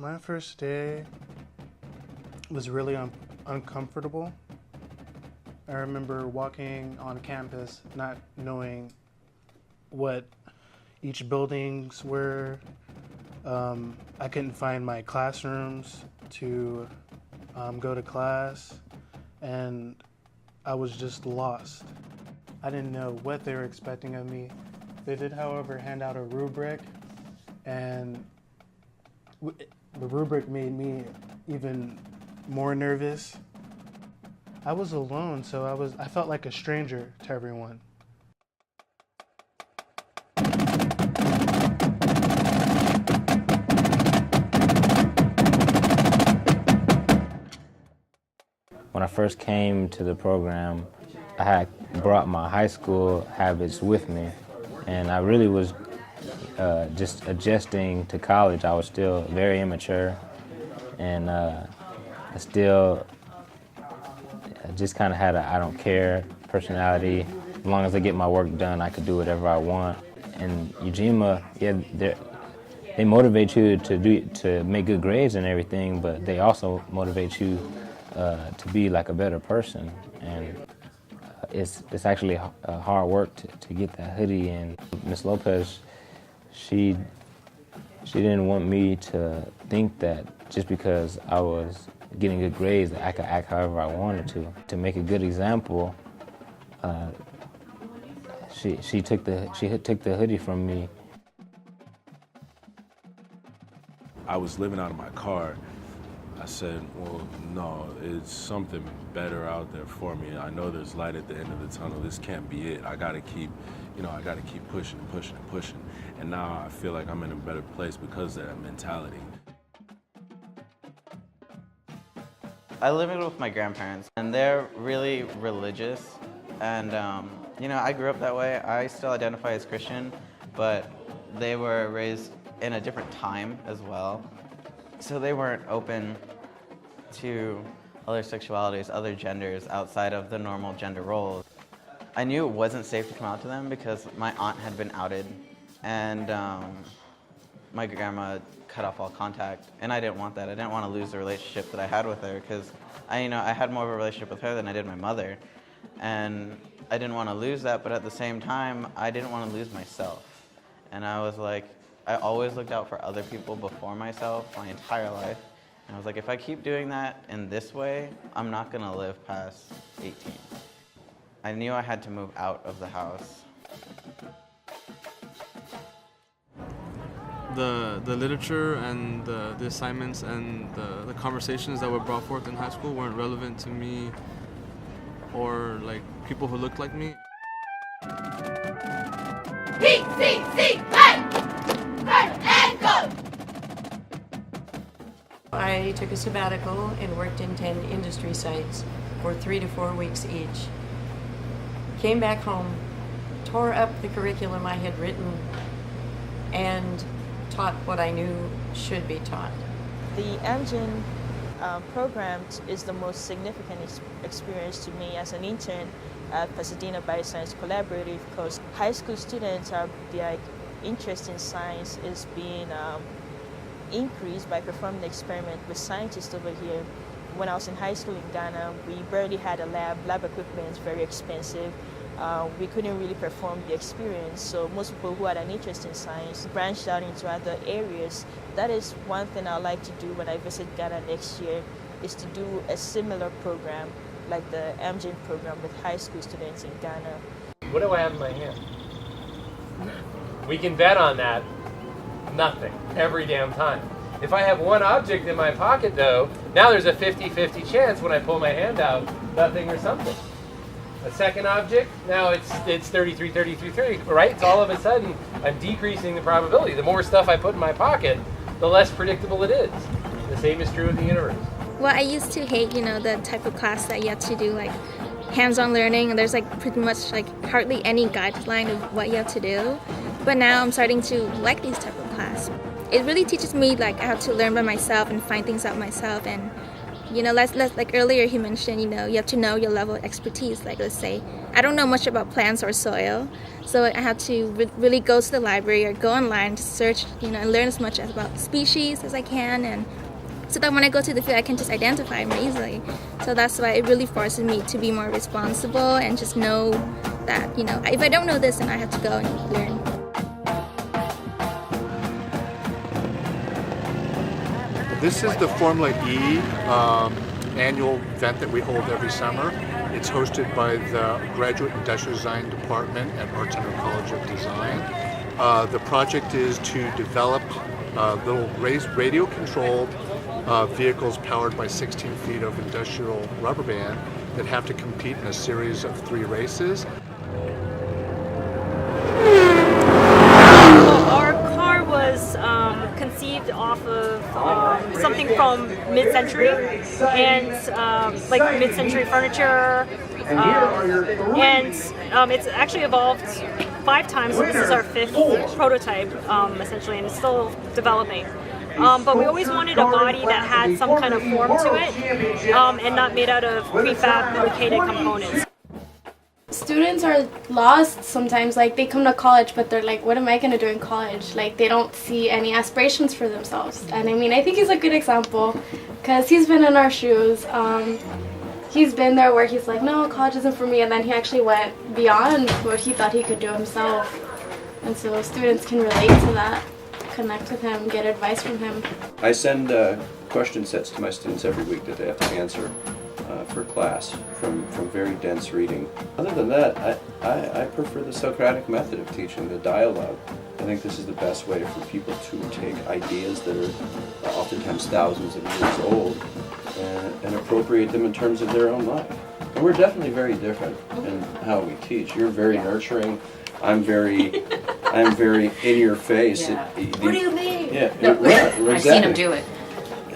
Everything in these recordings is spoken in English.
My first day was really uncomfortable. I remember walking on campus not knowing what each buildings were. I couldn't find my classrooms to go to class, and I was just lost. I didn't know what they were expecting of me. They did, however, hand out a rubric, and the rubric made me even more nervous. I was alone, so I felt like a stranger to everyone. When I first came to the program, I had brought my high school habits with me, and I really was just adjusting to college. I was still very immature, and I still just kind of had a I don't care personality. As long as I get my work done, I could do whatever I want. And Ujima, yeah, they motivate you to make good grades and everything, but they also motivate you to be like a better person. And it's actually hard work to get that hoodie. And Miss Lopez, she didn't want me to think that just because I was getting good grades that I could act however I wanted to. To make a good example, she took the hoodie from me. I was living out of my car. I said, well, no, it's something better out there for me. I know there's light at the end of the tunnel. This can't be it. I gotta keep pushing and pushing and pushing. And now I feel like I'm in a better place because of that mentality. I live with my grandparents, and they're really religious. And, I grew up that way. I still identify as Christian, but they were raised in a different time as well. So they weren't open to other sexualities, other genders outside of the normal gender roles. I knew it wasn't safe to come out to them because my aunt had been outed, and my grandma cut off all contact, and I didn't want that. I didn't want to lose the relationship that I had with her because I had more of a relationship with her than I did my mother, and I didn't want to lose that, but at the same time, I didn't want to lose myself. And I was like, I always looked out for other people before myself my entire life. And I was like, if I keep doing that in this way, I'm not going to live past 18. I knew I had to move out of the house. The literature and the assignments and the conversations that were brought forth in high school weren't relevant to me or like people who looked like me. PCC, hey! And go! I took a sabbatical and worked in 10 industry sites for 3 to 4 weeks each. Came back home, tore up the curriculum I had written, and taught what I knew should be taught. The Amgen program is the most significant experience to me as an intern at Pasadena Bioscience Collaborative because high school students their interest in science is being increased by performing the experiment with scientists over here. When I was in high school in Ghana, we barely had a lab. Lab equipment is very expensive. We couldn't really perform the experience, so most people who had an interest in science branched out into other areas. That is one thing I'd like to do when I visit Ghana next year, is to do a similar program like the Amgen program with high school students in Ghana. What do I have in my hand? We can bet on that. Nothing. Every damn time. If I have one object in my pocket, though, now there's a 50-50 chance when I pull my hand out, nothing or something. A second object, now it's 33, right? It's all of a sudden, I'm decreasing the probability. The more stuff I put in my pocket, the less predictable it is. The same is true of the universe. Well, I used to hate, the type of class that you have to do, like, hands-on learning, and there's, like, pretty much, like, hardly any guideline of what you have to do. But now I'm starting to like these type of class. It really teaches me, like, I have to learn by myself and find things out myself, and You know, let's like earlier he mentioned, you know, you have to know your level of expertise. Like, let's say I don't know much about plants or soil, so I have to really go to the library or go online to search, you know, and learn as much about species as I can, and so that when I go to the field, I can just identify more easily. So that's why it really forces me to be more responsible and just know that, you know, if I don't know this, then I have to go and learn. This is the Formula E annual event that we hold every summer. It's hosted by the Graduate Industrial Design Department at Art Center College of Design. The project is to develop little radio-controlled vehicles powered by 16 feet of industrial rubber band that have to compete in a series of 3 races. Our car was conceived off of something from mid-century and like mid-century furniture, and it's actually evolved 5 times. This is our 5th prototype, essentially, and it's still developing. But we always wanted a body that had some kind of form to it, and not made out of prefabricated components. Students are lost sometimes. Like, they come to college, but they're like, what am I going to do in college? Like, they don't see any aspirations for themselves. And I mean, I think he's a good example because he's been in our shoes. He's been there where he's like, no, college isn't for me, and then he actually went beyond what he thought he could do himself. And so students can relate to that, connect with him, get advice from him. I send question sets to my students every week that they have to answer for class from very dense reading. Other than that, I prefer the Socratic method of teaching, the dialogue. I think this is the best way for people to take ideas that are oftentimes thousands of years old and appropriate them in terms of their own life. And we're definitely very different in how we teach. You're very nurturing. I'm very in your face. Yeah. What do you mean? Yeah, No, exactly. I've seen him do it.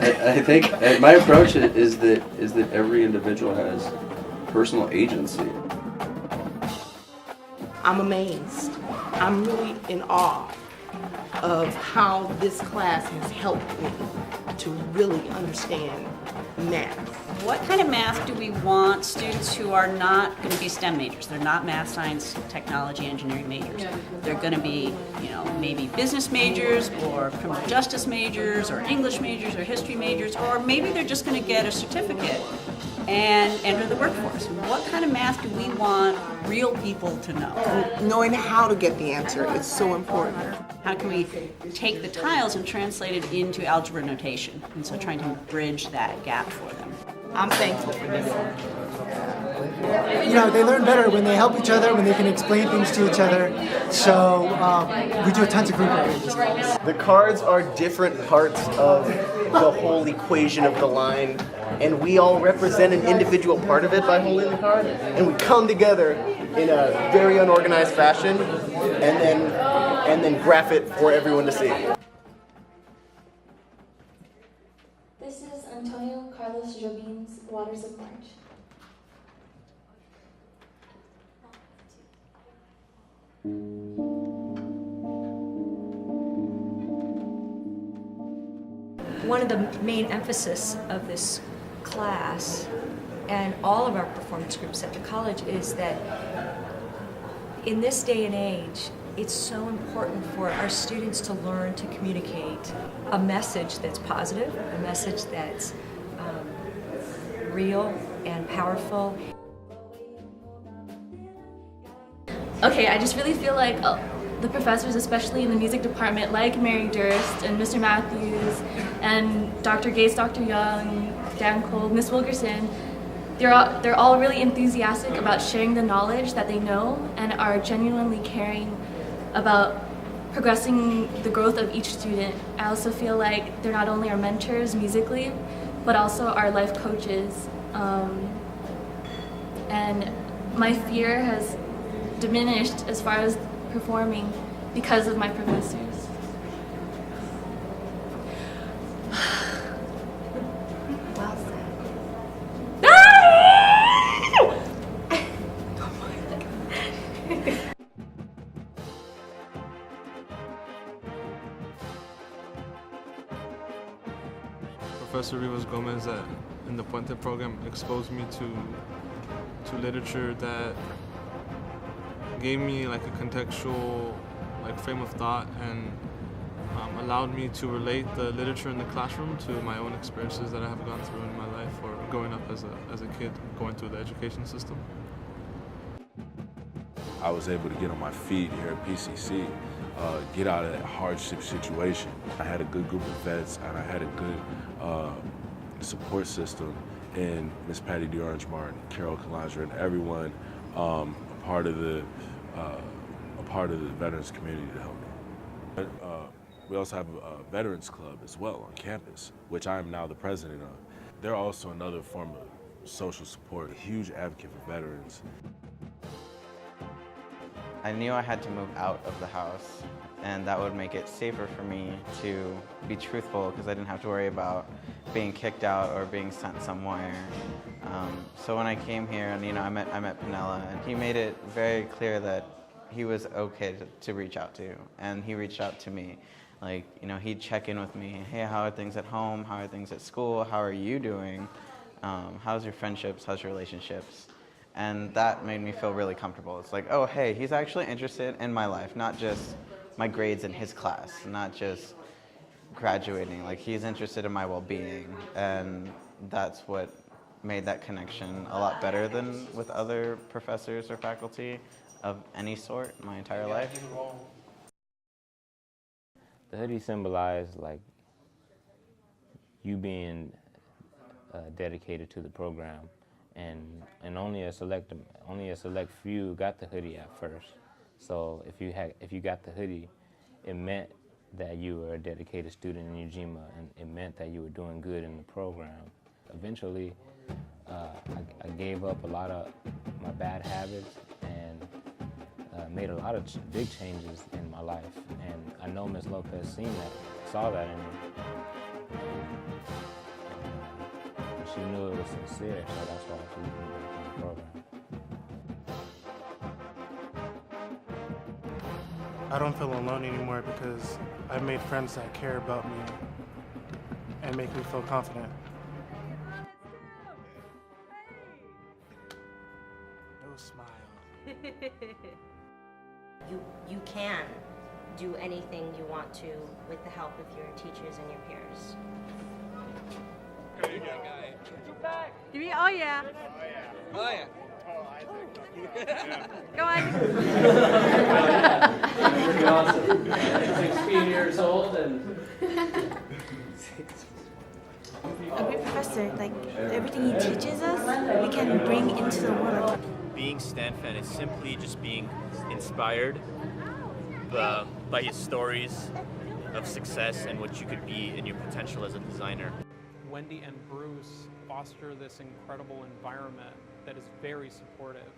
I think my approach is that every individual has personal agency. I'm amazed. I'm really in awe of how this class has helped me to really understand math. What kind of math do we want students who are not going to be STEM majors? They're not math, science, technology, engineering majors. They're going to be, you know, maybe business majors or criminal justice majors or English majors or history majors, or maybe they're just going to get a certificate and enter the workforce. What kind of math do we want real people to know? Knowing how to get the answer is so important. How can we take the tiles and translate it into algebra notation? And so trying to bridge that gap for them. I'm thankful for this. You know, they learn better when they help each other, when they can explain things to each other. So we do tons of group work in this class. The cards are different parts of the whole equation of the line, and we all represent an individual part of it by holding the card, and we come together in a very unorganized fashion, and then graph it for everyone to see. This is Antonio Carlos Jobin's Waters of March. One of the main emphasis of this class and all of our performance groups at the college is that in this day and age, it's so important for our students to learn to communicate a message that's positive, a message that's real and powerful. Okay, I just really feel like the professors, especially in the music department, like Mary Durst and Mr. Matthews and Dr. Gates, Dr. Young, Dan Cole, Miss Wilkerson, they're all really enthusiastic about sharing the knowledge that they know and are genuinely caring about progressing the growth of each student. I also feel like they're not only our mentors musically, but also our life coaches. And my fear has diminished as far as performing because of my professors. Well said. Professor Rivas Gomez at in the Puente program exposed me to literature that gave me like a contextual like frame of thought and allowed me to relate the literature in the classroom to my own experiences that I have gone through in my life or growing up as a kid going through the education system. I was able to get on my feet here at PCC, get out of that hardship situation. I had a good group of vets and I had a good support system in Miss Patty DeOrange Martin, Carol Calandra, and everyone a part of the veterans community to help me. We also have a veterans club as well on campus, which I am now the president of. They're also another form of social support, a huge advocate for veterans. I knew I had to move out of the house, and that would make it safer for me to be truthful because I didn't have to worry about being kicked out or being sent somewhere. So when I came here, and I met Pinella, and he made it very clear that he was okay to reach out to, and he reached out to me. Like, he'd check in with me. Hey, how are things at home? How are things at school? How are you doing? How's your friendships? How's your relationships? And that made me feel really comfortable. It's like, oh, hey, he's actually interested in my life, not just my grades in his class, not just graduating. Like, he's interested in my well-being, and that's what made that connection a lot better than with other professors or faculty of any sort my entire life. The hoodie symbolized like you being dedicated to the program, and only a select few got the hoodie at first. So if you got the hoodie, it meant that you were a dedicated student in Ujima, and it meant that you were doing good in the program. Eventually, I gave up a lot of my bad habits and made a lot of big changes in my life. And I know Ms. Lopez saw that in me. And she knew it was sincere, so that's why she put me back in the program. I don't feel alone anymore because I've made friends that care about me and make me feel confident. No smile. You can do anything you want to with the help of your teachers and your peers. Oh yeah. Oh yeah. Go on. Pretty awesome. 16 years old and. A great professor, like everything he teaches us, we can bring into the world. Being Stan fan is simply just being inspired by his stories of success and what you could be and your potential as a designer. Wendy and Bruce foster this incredible environment that is very supportive.